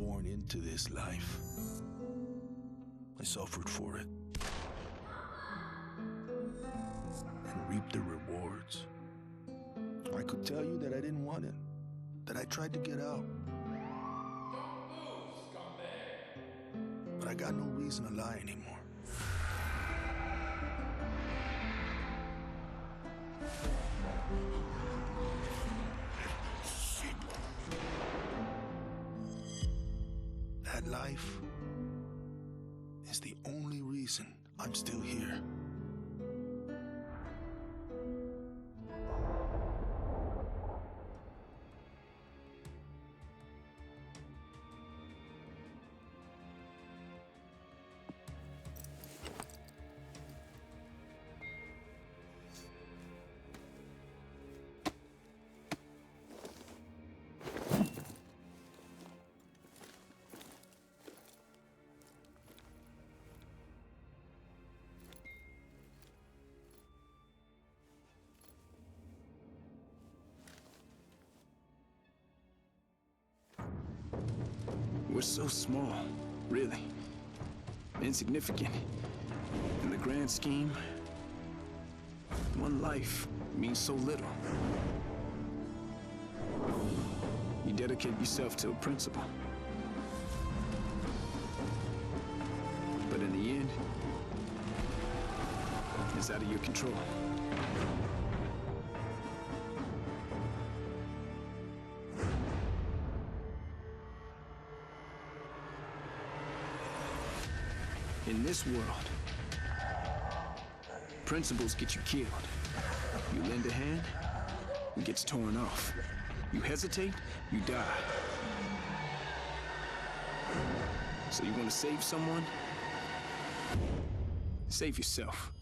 born into this life. I suffered for it. And reaped the rewards. I could tell you that I didn't want it. That I tried to get out. Don't move, scumbag! But I got no reason to lie anymore. That life is the only reason I'm still here. We're so small, really. Insignificant. In the grand scheme, one life means so little. You dedicate yourself to a principle. But in the end, it's out of your control. In this world, principles get you killed. You lend a hand, it gets torn off. You hesitate, you die. So you want to save someone? Save yourself.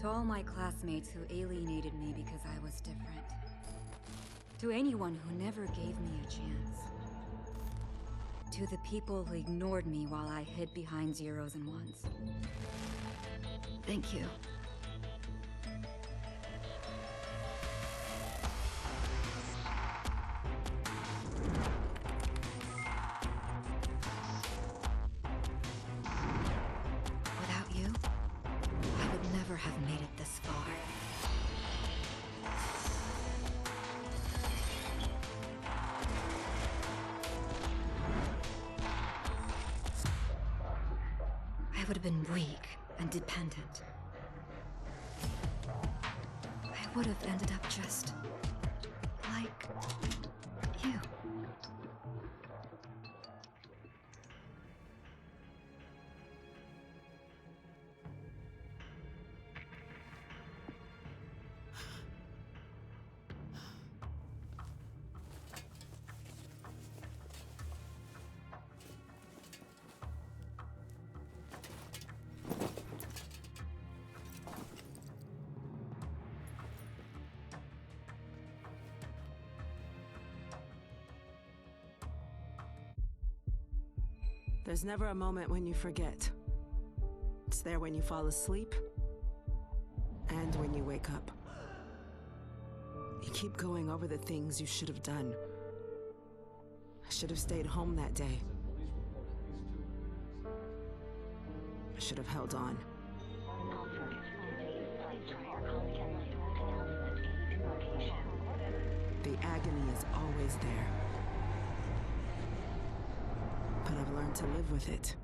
To all my classmates who alienated me because I was different. To anyone who never gave me a chance. To the people who ignored me while I hid behind zeros and ones. Thank you. Without you, I would never have made it this far. I would have been weak and dependent. I would have ended up just like you. There's never a moment when you forget. It's there when you fall asleep, and when you wake up. You keep going over the things you should have done. I should have stayed home that day. I should have held on. The agony is always there. But I've learned to live with it.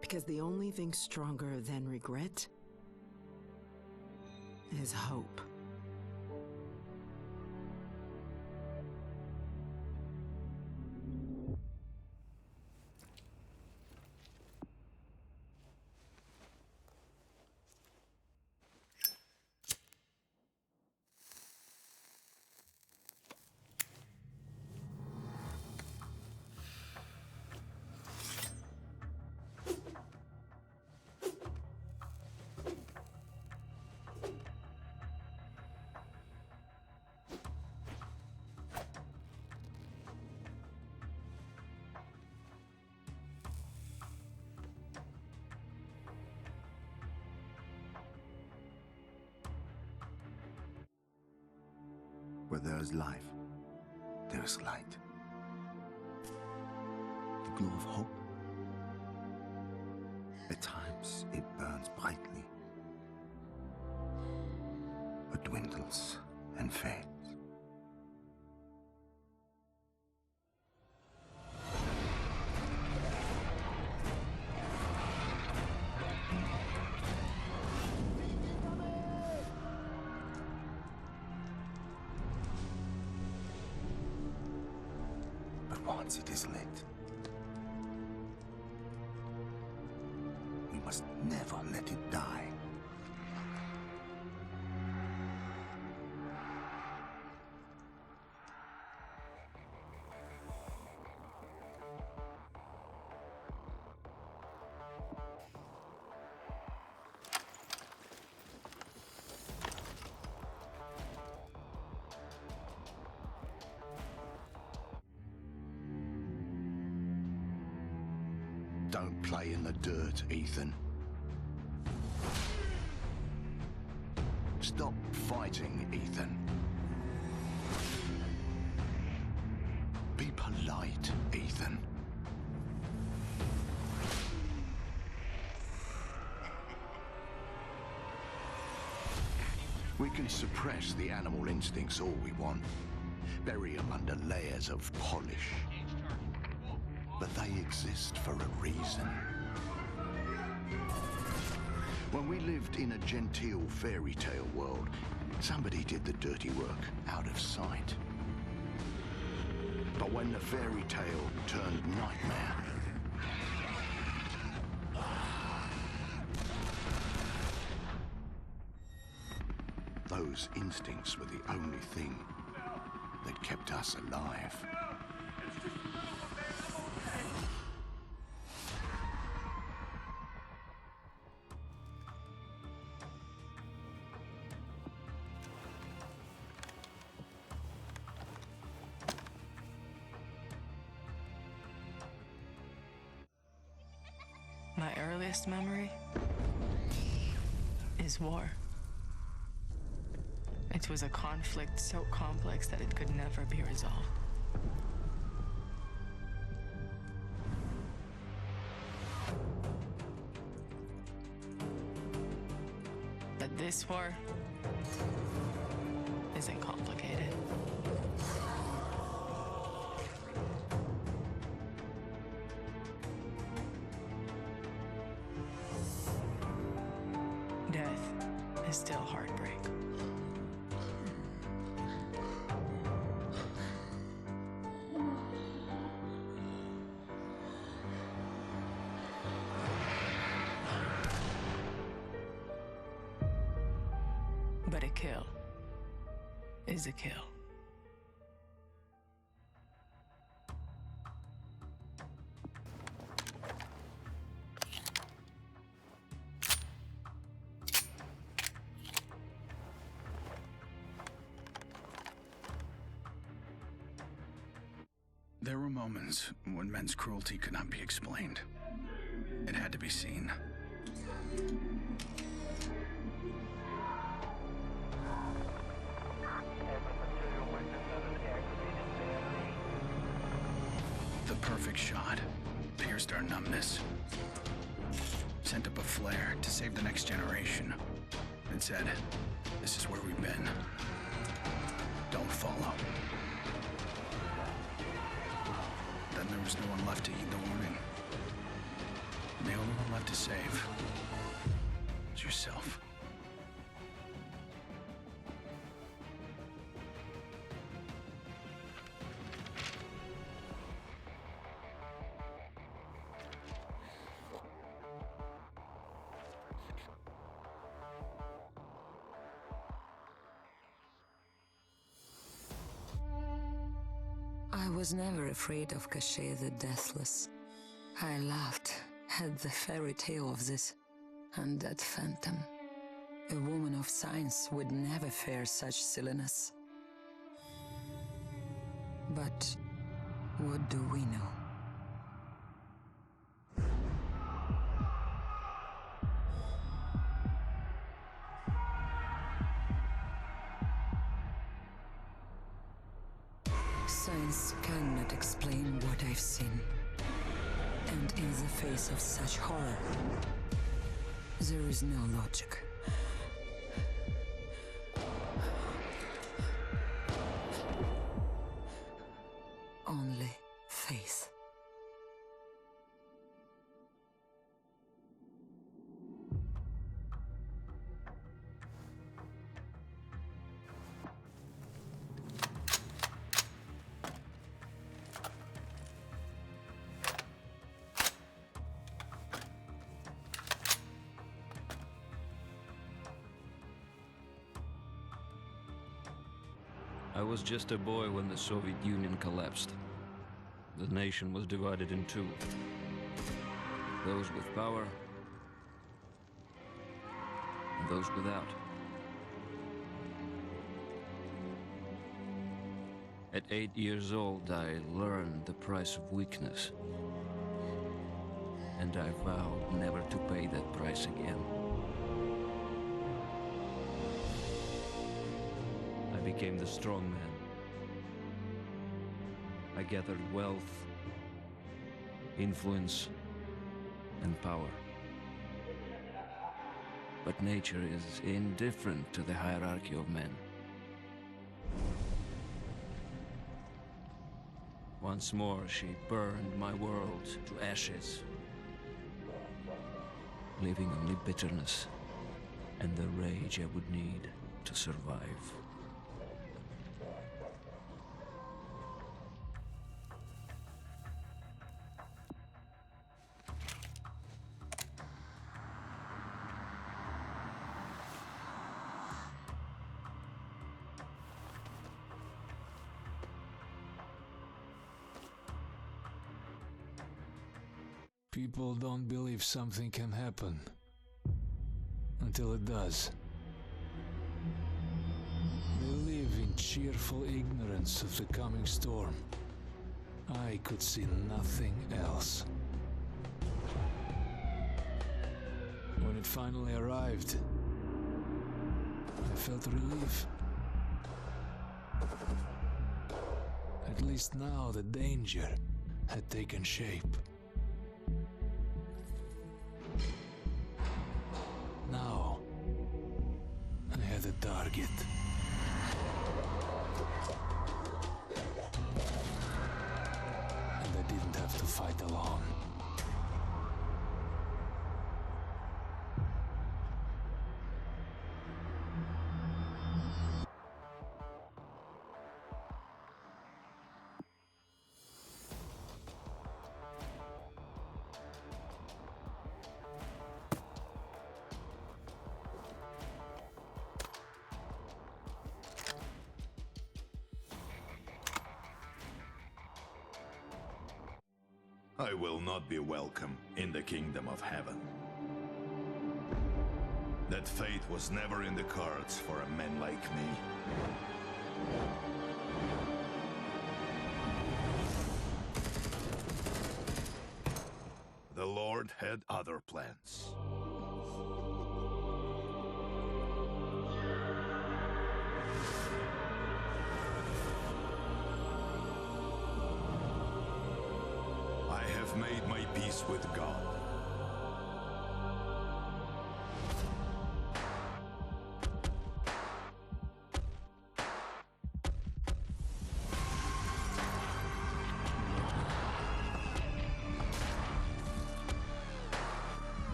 Because the only thing stronger than regret is hope. Where there is life, there is light. The glow of hope. At times, it burns brightly, but dwindles and fades. But once it is lit, we must never let it die. Don't play in the dirt, Ethan. Stop fighting, Ethan. Be polite, Ethan. We can suppress the animal instincts all we want, bury them under layers of polish. But they exist for a reason. When we lived in a genteel fairy tale world, somebody did the dirty work out of sight. But when the fairy tale turned nightmare, those instincts were the only thing that kept us alive. My earliest memory is war. It was a conflict so complex that it could never be resolved. But this war isn't complicated. Death is still heartbreak. But a kill is a kill. There were moments when men's cruelty could not be explained. It had to be seen. The perfect shot pierced our numbness, sent up a flare to save the next generation, and said, "This is where we've been. Don't follow." Then there was no one left to heed the warning. The only one left to save was yourself. I was never afraid of Cachet the Deathless. I laughed at the fairy tale of this undead phantom. A woman of science would never fear such silliness. But what do we know? face of such horror. There is no logic. Only faith. I was just a boy when the Soviet Union collapsed. The nation was divided in two. Those with power, and those without. At 8 years old, I learned the price of weakness. And I vowed never to pay that price again. I became the strong man. I gathered wealth, influence, and power. But nature is indifferent to the hierarchy of men. Once more, she burned my world to ashes, leaving only bitterness and the rage I would need to survive. People don't believe something can happen until it does. They live in cheerful ignorance of the coming storm. I could see nothing else. When it finally arrived, I felt relief. At least now the danger had taken shape. Now, I had a target. And I didn't have to fight alone. I will not be welcome in the kingdom of heaven. That fate was never in the cards for a man like me. The Lord had other plans. I have made my peace with God.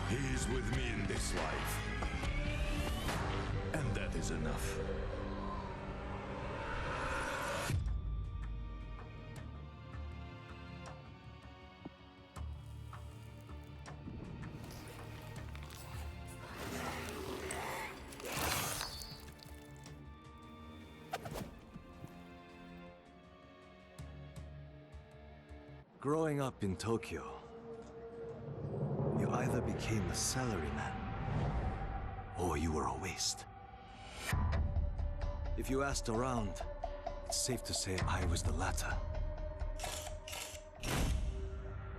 He is with me in this life, and that is enough. Growing up in Tokyo, you either became a salaryman or you were a waste. If you asked around, it's safe to say I was the latter.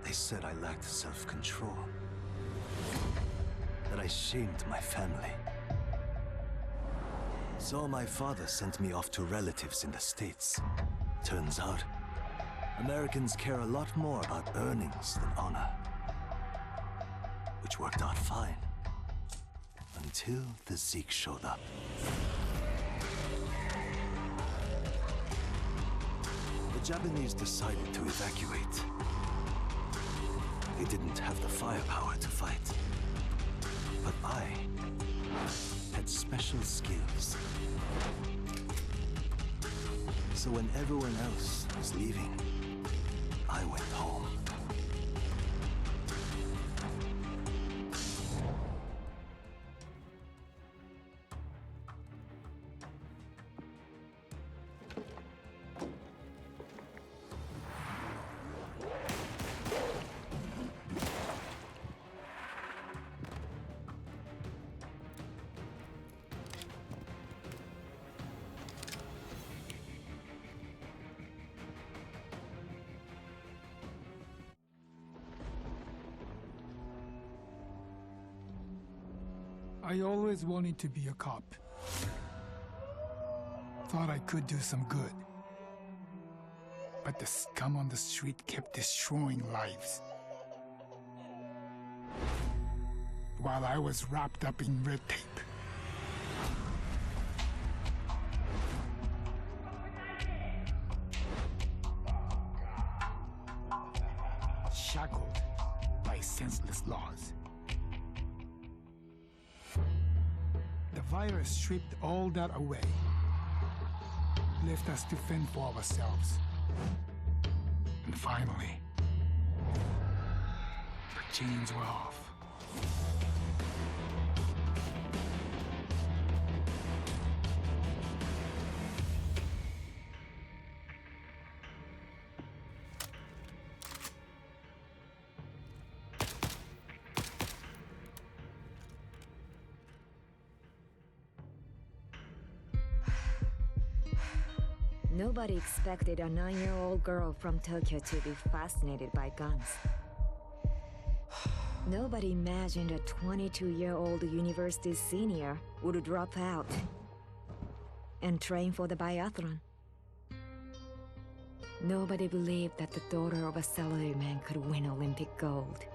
They said I lacked self-control, that I shamed my family. So my father sent me off to relatives in the States. Turns out, Americans care a lot more about earnings than honor. Which worked out fine. Until the Zeke showed up. The Japanese decided to evacuate. They didn't have the firepower to fight. But I had special skills. So when everyone else was leaving, I went home. I always wanted to be a cop. Thought I could do some good. But the scum on the street kept destroying lives. While I was wrapped up in red tape. Shackled by senseless laws. The virus stripped all that away, left us to fend for ourselves. And finally, the chains were off. Nobody expected a 9-year-old girl from Tokyo to be fascinated by guns. Nobody imagined a 22-year-old university senior would drop out and train for the biathlon. Nobody believed that the daughter of a salaryman could win Olympic gold.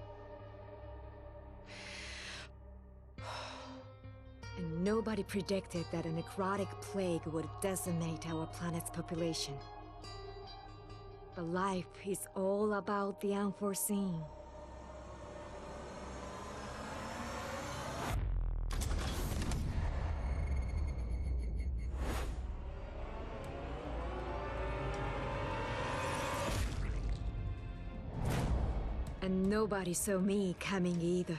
And nobody predicted that a necrotic plague would decimate our planet's population. But life is all about the unforeseen. And nobody saw me coming either.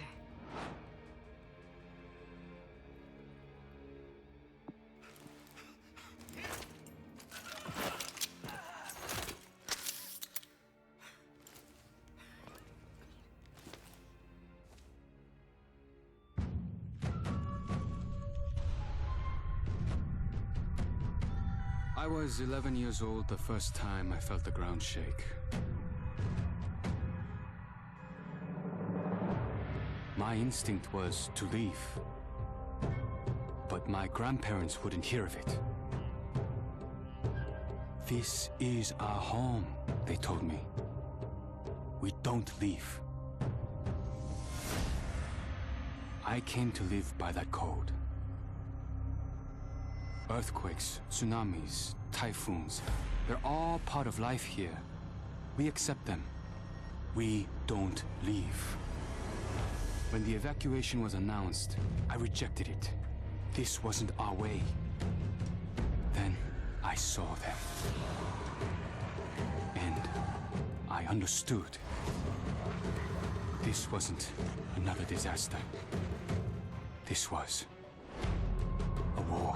I was 11 years old the first time I felt the ground shake. My instinct was to leave. But my grandparents wouldn't hear of it. This is our home, they told me. We don't leave. I came to live by that code. Earthquakes, tsunamis, typhoons, they're all part of life here. We accept them. We don't leave. When the evacuation was announced, I rejected it. This wasn't our way. Then I saw them. And I understood. This wasn't another disaster. This was a war.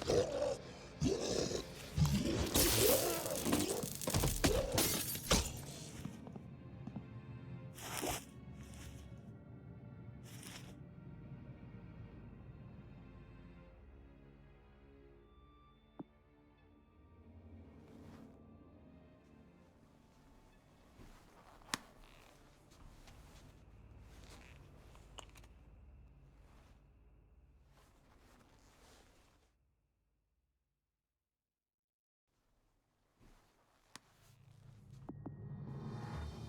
Yeah.